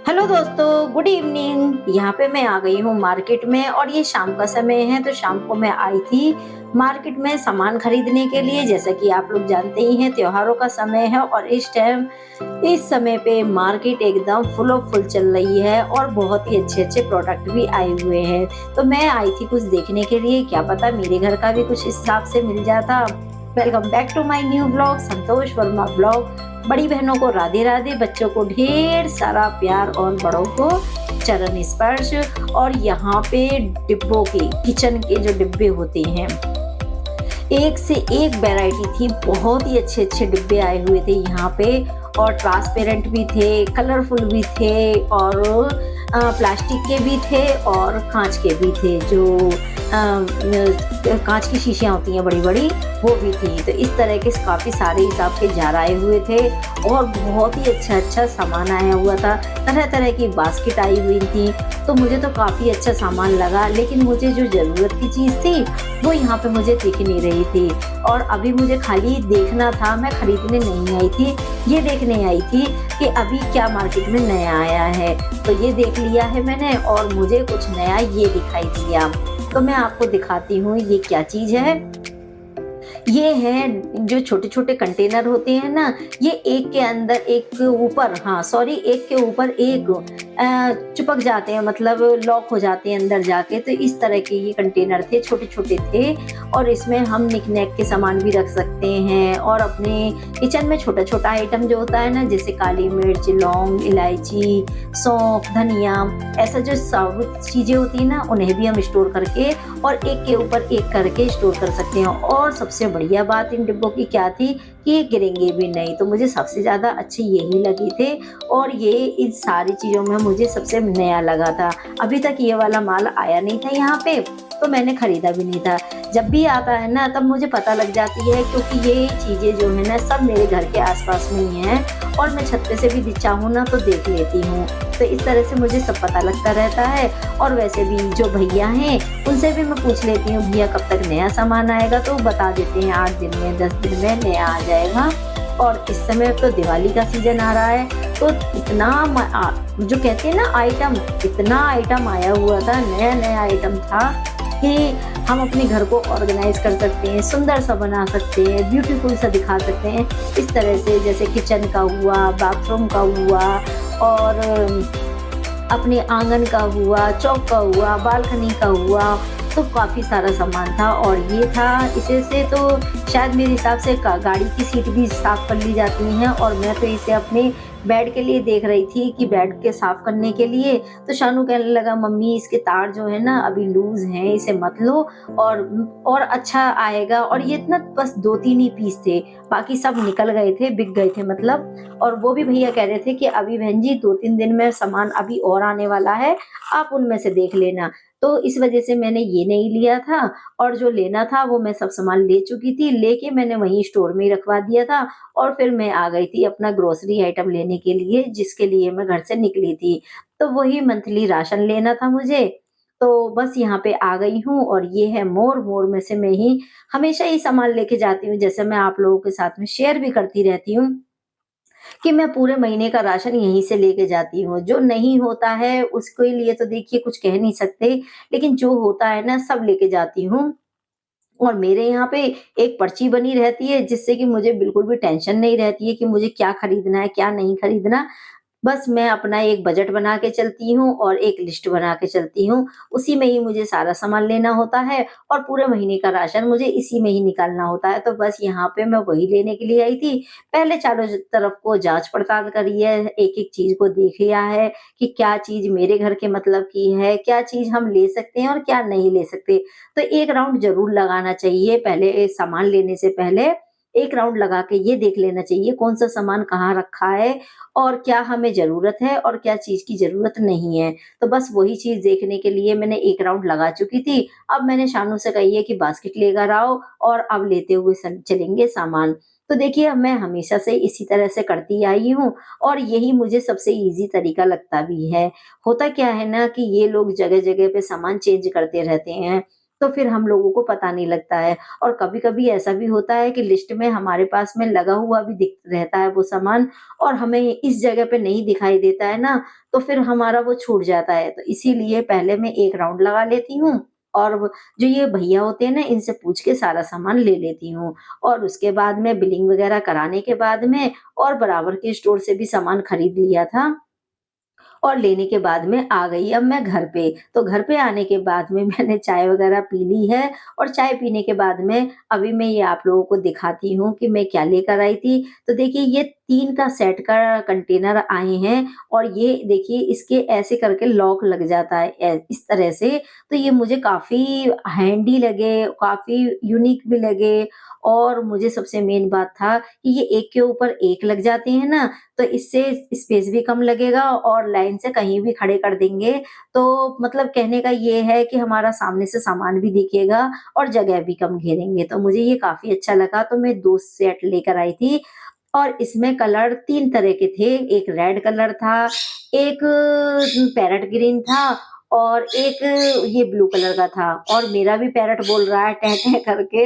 Hello दोस्तों, good evening. यहाँ पे मैं आ गई हूँ मार्केट में और ये शाम का समय है तो शाम को मैं आई थी मार्केट में सामान खरीदने के लिए। जैसा कि आप लोग जानते ही हैं, त्योहारों का समय है और इस समय पे मार्केट एकदम फुल ऑफ फुल चल रही है और बहुत ही अच्छे-अच्छे प्रोडक्ट भी आए हुए हैं। तो मैं आई थी कुछ देखने के लिए, क्या पता मेरे घर का भी कुछ इस हिसाब से मिल जाता। Welcome back to my new blog, Santosh Verma blog. बड़ी बहनों को राधे राधे, बच्चों को ढेर सारा प्यार और बड़ों को चरण स्पर्श। और यहाँ पे डिब्बों के, किचन के जो डिब्बे होते हैं, एक से एक वैरायटी थी। बहुत ही अच्छे अच्छे डिब्बे आए हुए थे यहाँ पे और ट्रांसपेरेंट भी थे, कलरफुल भी थे और प्लास्टिक के भी थे और कांच के भी थे। जो कांच की शीशियाँ होती हैं बड़ी बड़ी, वो भी थी। तो इस तरह के काफ़ी सारे हिसाब के जार आए हुए थे और बहुत ही अच्छा अच्छा सामान आया हुआ था। तरह तरह की बास्केट आई हुई थी। तो मुझे तो काफ़ी अच्छा सामान लगा, लेकिन मुझे जो ज़रूरत की चीज़ थी वो यहाँ पे मुझे दिख नहीं रही थी। और अभी मुझे खाली देखना था, मैं खरीदने नहीं आई थी, ये देखने आई थी कि अभी क्या मार्केट में नया आया है। तो ये देख लिया है मैंने और मुझे कुछ नया ये दिखाई दिया। तो मैं आपको दिखाती हूँ ये क्या चीज़ है। ये हैं जो छोटे-छोटे कंटेनर होते हैं ना, ये एक के अंदर एक ऊपर, हाँ सॉरी, एक के ऊपर एक चिपक जाते हैं, मतलब लॉक हो जाते हैं अंदर जाके। तो इस तरह के ये कंटेनर थे, छोटे-छोटे थे और इसमें हम निक-नैक के सामान भी रख सकते हैं और अपने किचन में छोटा-छोटा आइटम जो होता है ना, जैसे काली मिर्च, लौंग, इलायची, सौंफ, धनिया, ऐसा जो साबुत चीज़ें होती हैं ना, उन्हें भी हम स्टोर करके और एक के ऊपर एक करके स्टोर कर सकते हैं। और सबसे बढ़िया बात इन डिब्बों की क्या थी कि ये गिरेंगे भी नहीं। तो मुझे सबसे ज़्यादा अच्छे यही लगे थे और ये इन सारी चीज़ों में मुझे सबसे नया लगा था। अभी तक ये वाला माल आया नहीं था यहाँ पे, तो मैंने खरीदा भी नहीं था। जब भी आता है ना तब मुझे पता लग जाती है, क्योंकि ये चीज़ें जो है ना सब मेरे घर के आसपास में ही हैं और मैं छत पे से भी चाहूँ ना तो देख लेती हूँ। तो इस तरह से मुझे सब पता लगता रहता है। और वैसे भी जो भैया हैं उनसे भी मैं पूछ लेती हूँ, भैया कब तक नया सामान आएगा, तो वो बता देते हैं 8 दिन में, 10 दिन में नया आ जाएगा। और इस समय तो दिवाली का सीजन आ रहा है, तो इतना जो कहते हैं ना आइटम, इतना आइटम आया हुआ था, नया नया आइटम था कि हम अपने घर को ऑर्गेनाइज कर सकते हैं, सुंदर सा बना सकते हैं, ब्यूटीफुल सा दिखा सकते हैं। इस तरह से जैसे किचन का हुआ, बाथरूम का हुआ और अपने आंगन का हुआ, चौक का हुआ, बालकनी का हुआ। तो काफ़ी सारा सामान था और ये था, इसे से तो शायद मेरे हिसाब से गाड़ी की सीट भी साफ़ कर ली जाती हैं। और मैं तो इसे अपने बेड के लिए देख रही थी कि बेड के साफ़ करने के लिए, तो शानू कहने लगा, मम्मी इसके तार जो है ना अभी लूज़ हैं, इसे मत लो और अच्छा आएगा। और ये ना बस 2-3 ही पीस थे, बाकी सब निकल गए थे, बिक गए थे मतलब। और वो भी भैया कह रहे थे कि अभी बहन जी 2-3 दिन में सामान अभी और आने वाला है, आप उनमें से देख लेना। तो इस वजह से मैंने ये नहीं लिया था और जो लेना था वो मैं सब सामान ले चुकी थी, लेके मैंने वहीं स्टोर में ही रखवा दिया था। और फिर मैं आ गई थी अपना ग्रोसरी आइटम लेने के लिए, जिसके लिए मैं घर से निकली थी। तो वही मंथली राशन लेना था मुझे। तो बस यहाँ पे आ गई हूँ और ये है मोर। मोर में से मैं ही हमेशा ही सामान लेके जाती हूँ, जैसे मैं आप लोगों के साथ में शेयर भी करती रहती हूँ कि मैं पूरे महीने का राशन यहीं से लेके जाती हूँ। जो नहीं होता है उसके लिए तो देखिए कुछ कह नहीं सकते, लेकिन जो होता है ना सब लेके जाती हूँ। और मेरे यहाँ पे एक पर्ची बनी रहती है, जिससे कि मुझे बिल्कुल भी टेंशन नहीं रहती है कि मुझे क्या खरीदना है, क्या नहीं खरीदना। बस मैं अपना एक बजट बना के चलती हूँ और एक लिस्ट बना के चलती हूँ। उसी में ही मुझे सारा सामान लेना होता है और पूरे महीने का राशन मुझे इसी में ही निकालना होता है। तो बस यहाँ पे मैं वही लेने के लिए आई थी। पहले चारों तरफ को जाँच-पड़ताल करी है, एक-एक चीज़ को देख लिया है कि क्या चीज़ मेरे घर के मतलब की है, क्या चीज़ हम ले सकते हैं और क्या नहीं ले सकते। तो एक राउंड ज़रूर लगाना चाहिए, पहले सामान लेने से पहले एक राउंड लगा के ये देख लेना चाहिए कौन-सा सामान कहाँ रखा है और क्या हमें ज़रूरत है और क्या चीज़ की ज़रूरत नहीं है। तो बस वही चीज़ देखने के लिए मैंने एक राउंड लगा चुकी थी। अब मैंने शानू से कही है कि बास्केट लेकर आओ और अब लेते हुए चलेंगे सामान। तो देखिए मैं हमेशा से इसी तरह से करती आई हूँ और यही मुझे सबसे ईज़ी तरीका लगता भी है। होता क्या है ना कि ये लोग जगह-जगह पे सामान चेंज करते रहते हैं। तो फिर हम लोगों को पता नहीं लगता है। और कभी-कभी ऐसा भी होता है कि लिस्ट में हमारे पास में लगा हुआ भी दिख रहता है वो सामान और हमें इस जगह पे नहीं दिखाई देता है ना, तो फिर हमारा वो छूट जाता है। तो इसीलिए पहले मैं एक राउंड लगा लेती हूँ और वो जो ये भैया होते हैं ना, इनसे पूछ के सारा सामान ले लेती हूँ। और उसके बाद में बिलिंग वगैरह कराने के बाद में और बराबर के स्टोर से भी सामान खरीद लिया था और लेने के बाद में आ गई अब मैं घर पे। तो घर पे आने के बाद में मैंने चाय वग़ैरह पी ली है और चाय पीने के बाद में अभी मैं ये आप लोगों को दिखाती हूँ कि मैं क्या लेकर आई थी। तो देखिए ये 3 का सेट का कंटेनर आए हैं और ये देखिए इसके ऐसे करके लॉक लग जाता है इस तरह से। तो ये मुझे काफ़ी हैंडी लगे, काफ़ी यूनिक भी लगे और मुझे सबसे मेन बात था कि ये एक के ऊपर एक लग जाते हैं ना, तो इससे स्पेस भी कम लगेगा और लाइन से कहीं भी खड़े कर देंगे, तो मतलब कहने का ये है कि हमारा सामने से सामान भी दिखेगा और जगह भी कम घेरेंगे। तो मुझे ये काफ़ी अच्छा लगा, तो मैं 2 सेट लेकर आई थी और इसमें कलर 3 तरह के थे, एक रेड कलर था, एक पैरेट ग्रीन था और एक ये ब्लू कलर का था और मेरा भी पैरेट बोल रहा है टें टें करके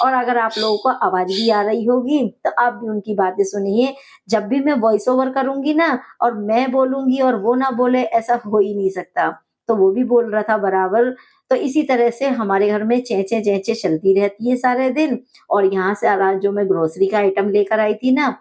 और अगर आप लोगों को आवाज़ भी आ रही होगी, तो आप भी उनकी बातें सुनिए। जब भी मैं वॉइस ओवर करूँगी ना और मैं बोलूँगी और वो ना बोले ऐसा हो ही नहीं सकता। तो वो भी बोल रहा था बराबर, तो इसी तरह से हमारे घर में चें-चें, चें-चें चलती रहती है सारे दिन और यहाँ से जो मैं ग्रोसरी का आइटम लेकर आई थी ना,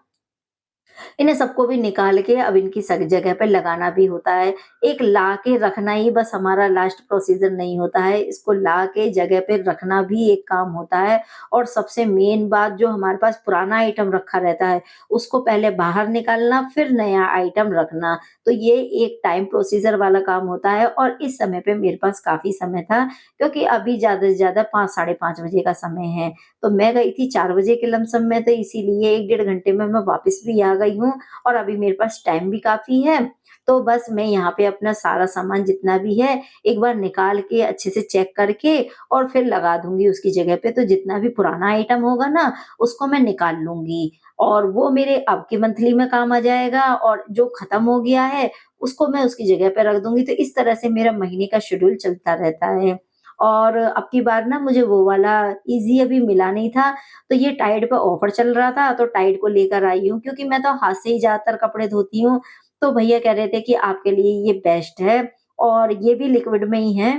इन्हें सबको भी निकाल के अब इनकी सग जगह पे लगाना भी होता है। एक ला के रखना ही बस हमारा लास्ट प्रोसीजर नहीं होता है, इसको ला के जगह पे रखना भी एक काम होता है और सबसे मेन बात जो हमारे पास पुराना आइटम रखा रहता है, उसको पहले बाहर निकालना फिर नया आइटम रखना। तो ये एक टाइम प्रोसीजर वाला काम होता है और इस समय पे मेरे पास काफ़ी समय था क्योंकि अभी ज़्यादा से ज़्यादा 5 साढ़े 5 बजे का समय है। तो मैं गई थी 4 बजे के लमसम में तो इसीलिए 1 डेढ़ घंटे में मैं वापस भी आ गई हूँ और अभी मेरे पास टाइम भी काफ़ी है। तो बस मैं यहाँ पे अपना सारा सामान जितना भी है, एक बार निकाल के अच्छे से चेक करके और फिर लगा दूँगी उसकी जगह पे। तो जितना भी पुराना आइटम होगा ना, उसको मैं निकाल लूँगी और वो मेरे अब के मंथली में काम आ जाएगा और जो खत्म हो गया है, उसको मैं उसकी जगह पे रख दूँगी। तो इस तरह से मेरा महीने का शेड्यूल चलता रहता है। और अब की बार ना मुझे वो वाला ईज़ी अभी मिला नहीं था, तो ये टाइड पे ऑफ़र चल रहा था, तो टाइड को लेकर आई हूँ क्योंकि मैं तो हाथ से ही ज़्यादातर कपड़े धोती हूँ। तो भैया कह रहे थे कि आपके लिए ये बेस्ट है और ये भी लिक्विड में ही है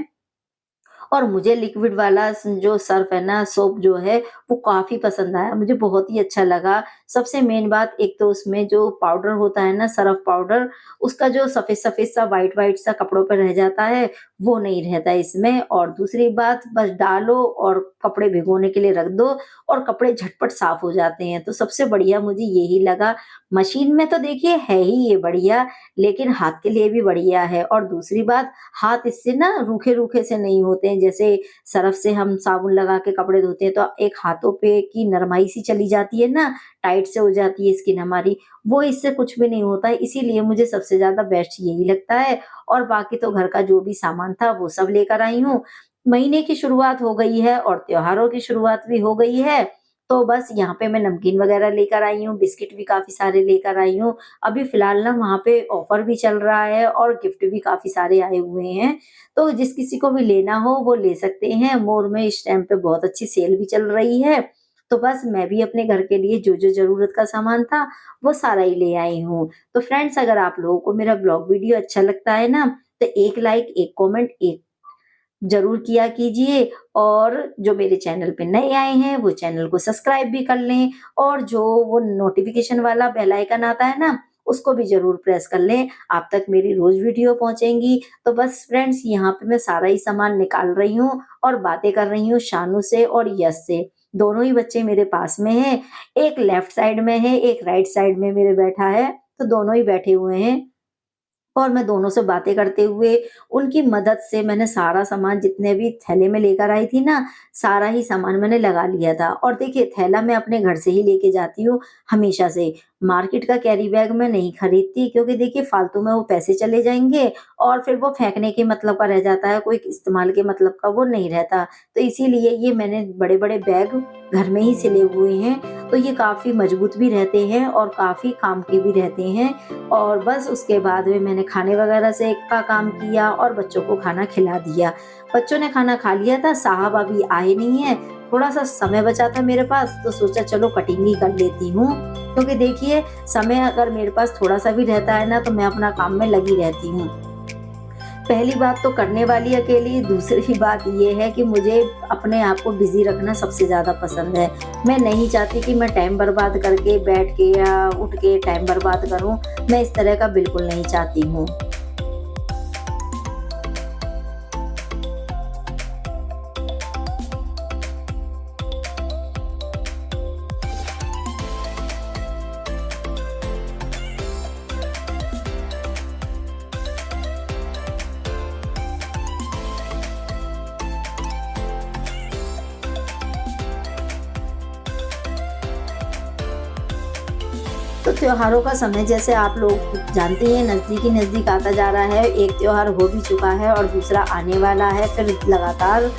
और मुझे लिक्विड वाला जो सर्फ़ है ना, सोप जो है, वो काफ़ी पसंद आया, मुझे बहुत ही अच्छा लगा। सबसे मेन बात एक तो उसमें जो पाउडर होता है ना, सर्फ़ पाउडर, उसका जो सफ़ेद-सफ़ेद सा, व्हाइट-व्हाइट सा कपड़ों पे रह जाता है, वो नहीं रहता इसमें और दूसरी बात बस डालो और कपड़े भिगोने के लिए रख दो और कपड़े झटपट साफ़ हो जाते हैं। तो सबसे बढ़िया मुझे यही लगा। मशीन में तो देखिए है ही ये बढ़िया, लेकिन हाथ के लिए भी बढ़िया है और दूसरी बात हाथ इससे ना रूखे-रूखे से नहीं होते हैं, जैसे सरफ़ से हम साबुन लगा के कपड़े धोते हैं, तो एक हाथों पे की नरमाई सी चली जाती है ना, टाइट से हो जाती है स्किन हमारी, वो इससे कुछ भी नहीं होता है, इसीलिए मुझे सबसे ज़्यादा बेस्ट यही लगता है और बाकी तो घर का जो भी सामान था, वो सब लेकर आई हूँ। महीने की शुरुआत हो गई है और त्योहारों की शुरुआत भी हो गई है, तो बस यहाँ पे मैं नमकीन वग़ैरह लेकर आई हूँ, बिस्किट भी काफ़ी सारे लेकर आई हूँ। अभी फ़िलहाल ना वहाँ पे ऑफ़र भी चल रहा है और गिफ्ट भी काफ़ी सारे आए हुए हैं। तो जिस किसी को भी लेना हो वो ले सकते हैं। मॉल में इस टाइम पे बहुत अच्छी सेल भी चल रही है। तो बस मैं भी अपने घर के लिए जो-जो ज़रूरत का सामान था, वो सारा ही ले आई हूँ। तो फ्रेंड्स अगर आप लोगों को मेरा ब्लॉग वीडियो अच्छा लगता है ना, तो एक लाइक, एक कमेंट, एक ज़रूर किया कीजिए और जो मेरे चैनल पे नए आए हैं, वो चैनल को सब्सक्राइब भी कर लें और जो वो नोटिफ़िकेशन वाला बेल आइकन आता है ना, उसको भी ज़रूर प्रेस कर लें। आप तक मेरी रोज़ वीडियो पहुँचेंगी। तो बस फ्रेंड्स यहाँ पे मैं सारा ही सामान निकाल रही हूँ और बातें कर रही हूँ शानू से और यश से। दोनों ही बच्चे मेरे पास में हैं, एक लेफ्ट साइड में है, एक राइट साइड में मेरे बैठा है, तो दोनों ही बैठे हुए हैं। और मैं दोनों से बातें करते हुए उनकी मदद से मैंने सारा सामान जितने भी थैले में लेकर आई थी ना, सारा ही सामान मैंने लगा लिया था। और देखिए थैला मैं अपने घर से ही लेके जाती हूँ हमेशा से। मार्केट का कैरी बैग मैं नहीं खरीदती क्योंकि देखिए फालतू में वो पैसे चले जाएँगे और फिर वो फेंकने के मतलब का रह जाता है, कोई इस्तेमाल के मतलब का वो नहीं रहता। तो इसीलिए ये मैंने बड़े-बड़े बैग घर में ही सिले हुए हैं, तो ये काफ़ी मजबूत भी रहते हैं और काफ़ी काम के भी रहते हैं। और बस उसके बाद में मैंने मैंने खाने वगैरह से का काम किया और बच्चों को खाना खिला दिया। बच्चों ने खाना खा लिया था, साहब अभी आए नहीं हैं, थोड़ा-सा समय बचा था मेरे पास तो सोचा चलो कटिंग ही कर लेती हूँ। क्योंकि देखिए समय अगर मेरे पास थोड़ा-सा भी रहता है ना तो मैं अपना काम में लगी रहती हूँ। पहली बात तो करने वाली अकेली, दूसरी बात ये है कि मुझे अपने आप को बिज़ी रखना सबसे ज़्यादा पसंद है। मैं नहीं चाहती कि मैं टाइम बर्बाद करके बैठ के या उठ के टाइम बर्बाद करूँ, मैं इस तरह का बिल्कुल नहीं चाहती हूँ। तो त्योहारों का समय जैसे आप लोग जानते ही हैं नज़दीक ही नज़दीक आता जा रहा है। एक त्योहार हो भी चुका है और दूसरा आने वाला है। फिर लगातार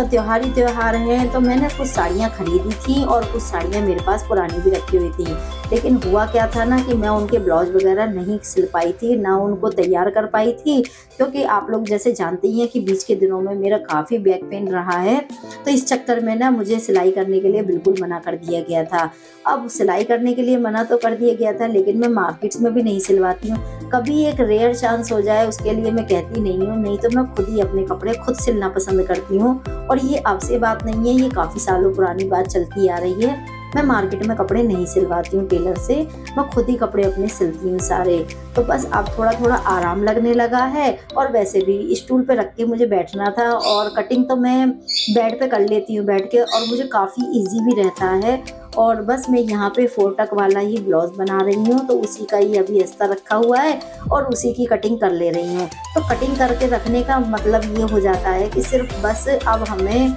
त्योहार ही त्योहार हैं। तो मैंने कुछ साड़ियाँ खरीदी थी और कुछ साड़ियाँ मेरे पास पुरानी भी रखी हुई थी। लेकिन हुआ क्या था ना कि मैं उनके ब्लाउज़ वग़ैरह नहीं सिल पाई थी, ना उनको तैयार कर पाई थी। क्योंकि आप लोग जैसे जानते ही हैं कि बीच के दिनों में मेरा काफ़ी बैक पेन रहा है। तो इस चक्कर में ना मुझे सिलाई करने के लिए बिल्कुल मना कर दिया गया था। अब सिलाई करने के लिए मना तो कर दिया गया था लेकिन मैं मार्केट्स में भी नहीं सिलवाती हूँ। कभी एक रेयर चांस हो जाए उसके लिए मैं कहती नहीं हूँ, नहीं तो मैं खुद ही अपने कपड़े खुद सिलना पसंद करती हूँ। और ये अब से बात नहीं है, ये काफ़ी सालों पुरानी बात चलती आ रही है। मैं मार्केट में कपड़े नहीं सिलवाती हूँ टेलर से, मैं खुद ही कपड़े अपने सिलती हूँ सारे। तो बस अब थोड़ा-थोड़ा आराम लगने लगा है और वैसे भी स्टूल पे रख के मुझे बैठना था और कटिंग तो मैं बेड पे कर लेती हूँ बैठ के और मुझे काफ़ी ईज़ी भी रहता है। और बस मैं यहाँ पे 4 टक वाला ही ब्लाउज़ बना रही हूँ, तो उसी का ही अभी अस्तर रखा हुआ है और उसी की कटिंग कर ले रही हूँ। तो कटिंग करके रखने का मतलब ये हो जाता है कि सिर्फ़ बस अब हमें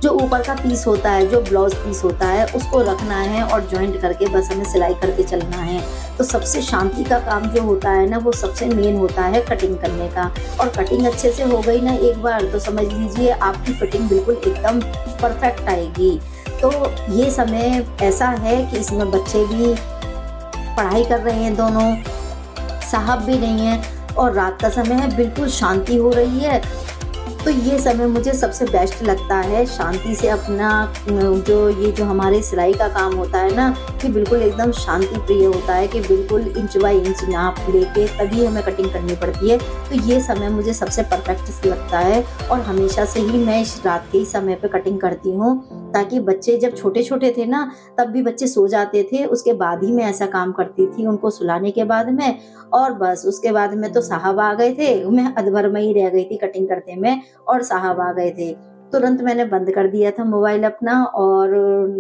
जो ऊपर का पीस होता है, जो ब्लाउज़ पीस होता है, उसको रखना है और जॉइंट करके बस हमें सिलाई करके चलना है। तो सबसे शांति का काम जो होता है ना, वो सबसे मेन होता है कटिंग करने का। और कटिंग अच्छे से हो गई ना एक बार, तो समझ लीजिए आपकी फिटिंग बिल्कुल एकदम परफेक्ट आएगी। तो ये समय ऐसा है कि इसमें बच्चे भी पढ़ाई कर रहे हैं दोनों, साहब भी नहीं हैं और रात का समय है, बिल्कुल शांति हो रही है। तो ये समय मुझे सबसे बेस्ट लगता है, शांति से अपना जो हमारे सिलाई का काम होता है ना, कि बिल्कुल एकदम शांति प्रिय होता है कि बिल्कुल इंच बाय इंच नाप लेके तभी हमें कटिंग करनी पड़ती है। तो ये समय मुझे सबसे परफेक्ट लगता है और हमेशा से ही मैं इस रात के ही समय पे कटिंग करती हूँ, ताकि बच्चे जब छोटे-छोटे थे ना, तब भी बच्चे सो जाते थे, उसके बाद ही मैं ऐसा काम करती थी उनको सुलाने के बाद में। और बस उसके बाद में तो साहब आ गए थे, मैं अधभर में ही रह गई थी कटिंग करते में और साहब आ गए थे। तुरंत मैंने बंद कर दिया था मोबाइल अपना और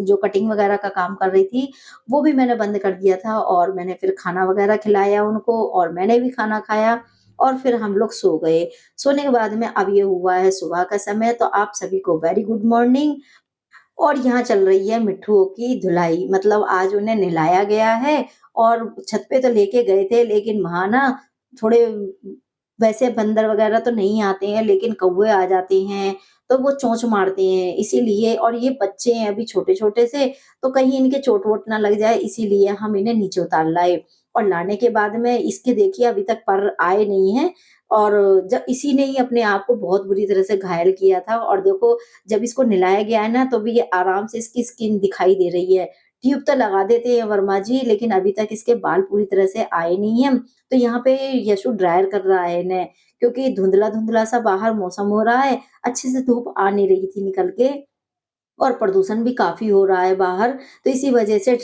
जो कटिंग वगैरह का काम कर रही थी, वो भी मैंने बंद कर दिया था और मैंने फिर खाना वगैरह खिलाया उनको और मैंने भी खाना खाया और फिर हम लोग सो गए। सोने के बाद में अब ये हुआ है सुबह का समय, तो आप सभी को वेरी गुड मॉर्निंग। और यहाँ चल रही है मिट्ठुओं की धुलाई, मतलब आज उन्हें नहलाया गया है और छत पे तो लेके गए थे लेकिन वहाँ ना थोड़े वैसे बंदर वगैरह तो नहीं आते हैं लेकिन कौवे आ जाते हैं, तो वो चोंच मारते हैं इसीलिए। और ये बच्चे हैं अभी छोटे-छोटे से, तो कहीं इनके चोट-वोट ना लग जाए इसीलिए हम इन्हें नीचे उतार लाए। और लाने के बाद में इसके देखिए अभी तक पर आए नहीं हैं और जब इसी ने ही अपने आप को बहुत बुरी तरह से घायल किया था। और देखो जब इसको नहलाया गया है ना, तो भी ये आराम से इसकी स्किन दिखाई दे रही है। ट्यूब तो लगा देते हैं वर्मा जी, लेकिन अभी तक इसके बाल पूरी तरह से आए नहीं हैं। तो यहाँ पे यशु ड्रायर कर रहा है इन्हें, क्योंकि धुंधला-धुंधला सा बाहर मौसम हो रहा है, अच्छे से धूप आ नहीं रही थी निकल के और प्रदूषण भी काफ़ी हो रहा है बाहर, तो इसी वजह से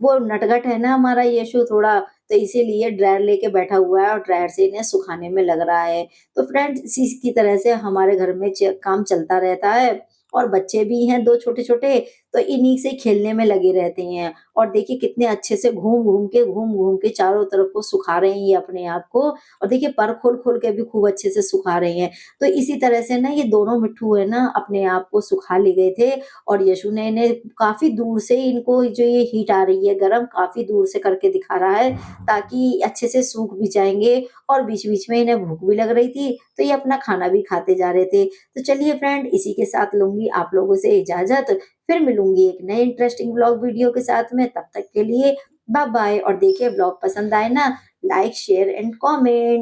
वो नटखट है ना हमारा यशु थोड़ा, तो इसीलिए ड्रायर लेके बैठा हुआ है और ड्रायर से इन्हें सुखाने में लग रहा है। तो फ्रेंड्स इसी की तरह से हमारे घर में काम चलता रहता है और बच्चे भी हैं 2 छोटे-छोटे, तो इन्हीं से खेलने में लगे रहते हैं। और देखिए कितने अच्छे से घूम-घूम के चारों तरफ को सुखा रहे हैं ये अपने आप को, और देखिए पर खोल-खोल के भी खूब अच्छे से सुखा रहे हैं। तो इसी तरह से ना ये दोनों मिट्ठू है ना अपने आप को सुखा ले गए थे और यशु ने इन्हें काफ़ी दूर से, इनको जो ये हीट आ रही है गरम, काफ़ी दूर से करके दिखा रहा है ताकि अच्छे से सूख भी जाएँगे। और बीच-बीच में इन्हें भूख भी लग रही थी, तो ये अपना खाना भी खाते जा रहे थे। तो चलिए फ्रेंड इसी के साथ लूँगी आप लोगों से इजाज़त, फिर मिलूँगी एक नए इंटरेस्टिंग व्लॉग वीडियो के साथ में, तब तक के लिए बाय बाय। और देखिए व्लॉग पसंद आए ना लाइक, शेयर एंड कमेंट।